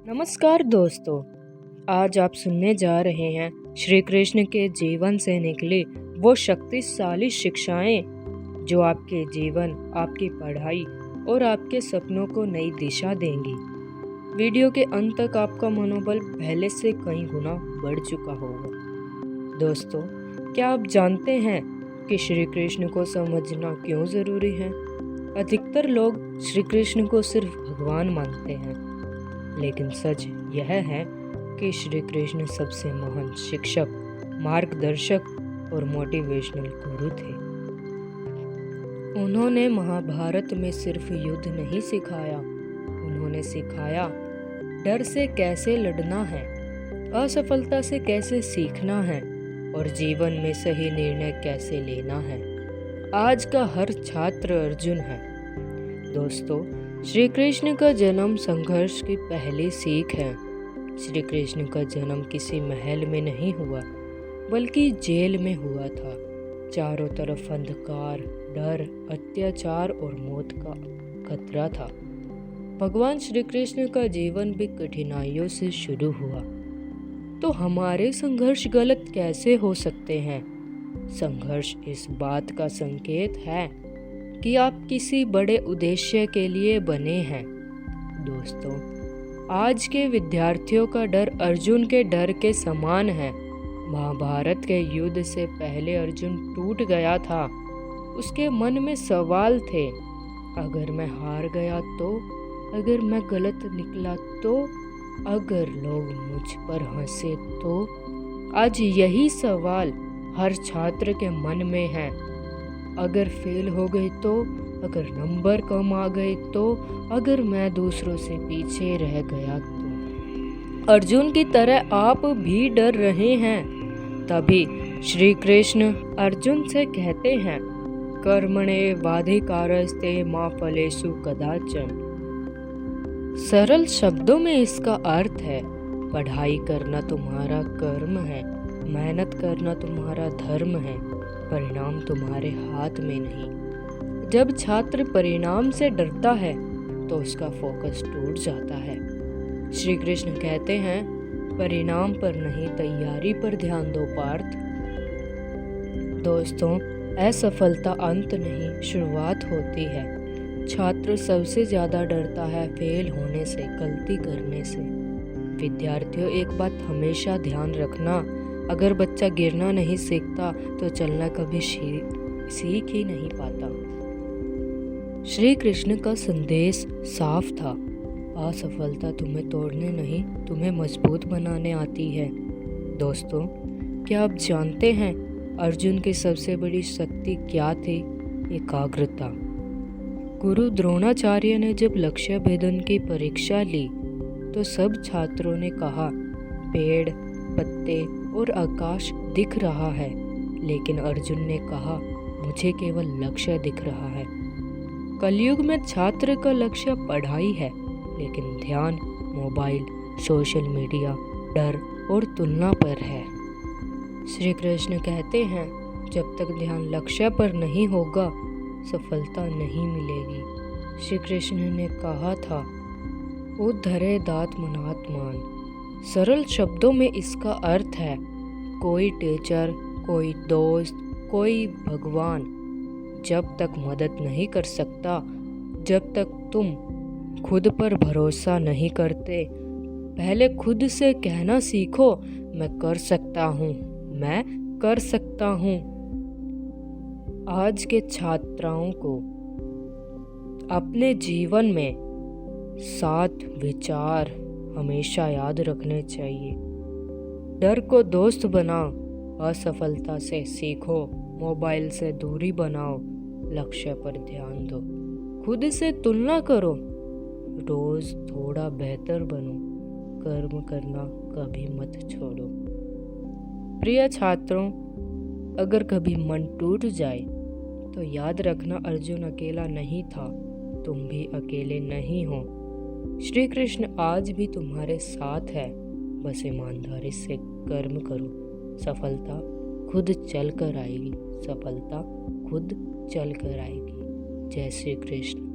नमस्कार दोस्तों, आज आप सुनने जा रहे हैं श्री कृष्ण के जीवन से निकली वो शक्तिशाली शिक्षाएं जो आपके जीवन, आपकी पढ़ाई और आपके सपनों को नई दिशा देंगी। वीडियो के अंत तक आपका मनोबल पहले से कई गुना बढ़ चुका होगा। दोस्तों, क्या आप जानते हैं कि श्री कृष्ण को समझना क्यों ज़रूरी है? अधिकतर लोग श्री कृष्ण को सिर्फ भगवान मानते हैं, लेकिन सच यह है कि श्री कृष्ण सबसे महान शिक्षक, मार्गदर्शक और मोटिवेशनल गुरु थे। उन्होंने महाभारत में सिर्फ युद्ध नहीं सिखाया, उन्होंने सिखाया डर से कैसे लड़ना है, असफलता से कैसे सीखना है और जीवन में सही निर्णय कैसे लेना है। आज का हर छात्र अर्जुन है। दोस्तों, श्री कृष्ण का जन्म संघर्ष की पहली सीख है। श्री कृष्ण का जन्म किसी महल में नहीं हुआ, बल्कि जेल में हुआ था। चारों तरफ अंधकार, डर, अत्याचार और मौत का खतरा था। भगवान श्री कृष्ण का जीवन भी कठिनाइयों से शुरू हुआ। तो हमारे संघर्ष गलत कैसे हो सकते हैं? संघर्ष इस बात का संकेत है कि आप किसी बड़े उद्देश्य के लिए बने हैं। दोस्तों, आज के विद्यार्थियों का डर अर्जुन के डर के समान है। महाभारत के युद्ध से पहले अर्जुन टूट गया था। उसके मन में सवाल थे, अगर मैं हार गया तो, अगर मैं गलत निकला तो, अगर लोग मुझ पर हंसे तो। आज यही सवाल हर छात्र के मन में है। अगर फेल हो गए तो, अगर नंबर कम आ गए तो, अगर मैं दूसरों से पीछे रह गया तो। अर्जुन की तरह आप भी डर रहे हैं। तभी श्री कृष्ण अर्जुन से कहते हैं, कर्मण्येवाधिकारस्ते मा फलेषु कदाचन। सरल शब्दों में इसका अर्थ है, पढ़ाई करना तुम्हारा कर्म है, मेहनत करना तुम्हारा धर्म है, परिणाम तुम्हारे हाथ में नहीं। जब छात्र परिणाम से डरता है तो उसका फोकस टूट जाता है। श्री कृष्ण कहते हैं, परिणाम पर नहीं, तैयारी पर ध्यान दो पार्थ। दोस्तों, असफलता अंत नहीं, शुरुआत होती है। छात्र सबसे ज़्यादा डरता है फेल होने से, गलती करने से। विद्यार्थियों, एक बात हमेशा ध्यान रखना, अगर बच्चा गिरना नहीं सीखता तो चलना कभी सीख ही नहीं पाता। श्री कृष्ण का संदेश साफ था, असफलता तुम्हें तोड़ने नहीं, तुम्हें मजबूत बनाने आती है। दोस्तों, क्या आप जानते हैं अर्जुन की सबसे बड़ी शक्ति क्या थी? एकाग्रता। गुरु द्रोणाचार्य ने जब लक्ष्य भेदन की परीक्षा ली तो सब छात्रों ने कहा, पेड़, पत्ते और आकाश दिख रहा है, लेकिन अर्जुन ने कहा, मुझे केवल लक्ष्य दिख रहा है। कलयुग में छात्र का लक्ष्य पढ़ाई है, लेकिन ध्यान मोबाइल, सोशल मीडिया, डर और तुलना पर है। श्री कृष्ण कहते हैं, जब तक ध्यान लक्ष्य पर नहीं होगा, सफलता नहीं मिलेगी। श्री कृष्ण ने कहा था, उद्धरे दात्मनात्मान। सरल शब्दों में इसका अर्थ है, कोई टीचर, कोई दोस्त, कोई भगवान जब तक मदद नहीं कर सकता, जब तक तुम खुद पर भरोसा नहीं करते, पहले खुद से कहना सीखो, मैं कर सकता हूँ, मैं कर सकता हूँ। आज के छात्राओं को अपने जीवन में 7 विचार हमेशा याद रखने चाहिए। डर को दोस्त बनाओ, असफलता से सीखो, मोबाइल से दूरी बनाओ, लक्ष्य पर ध्यान दो, खुद से तुलना करो, रोज थोड़ा बेहतर बनो, कर्म करना कभी मत छोड़ो। प्रिय छात्रों, अगर कभी मन टूट जाए तो याद रखना, अर्जुन अकेला नहीं था, तुम भी अकेले नहीं हो। श्री कृष्ण आज भी तुम्हारे साथ है, बस ईमानदारी से कर्म करो। सफलता खुद चल कर आएगी, सफलता खुद चल कर आएगी। जय श्री कृष्ण।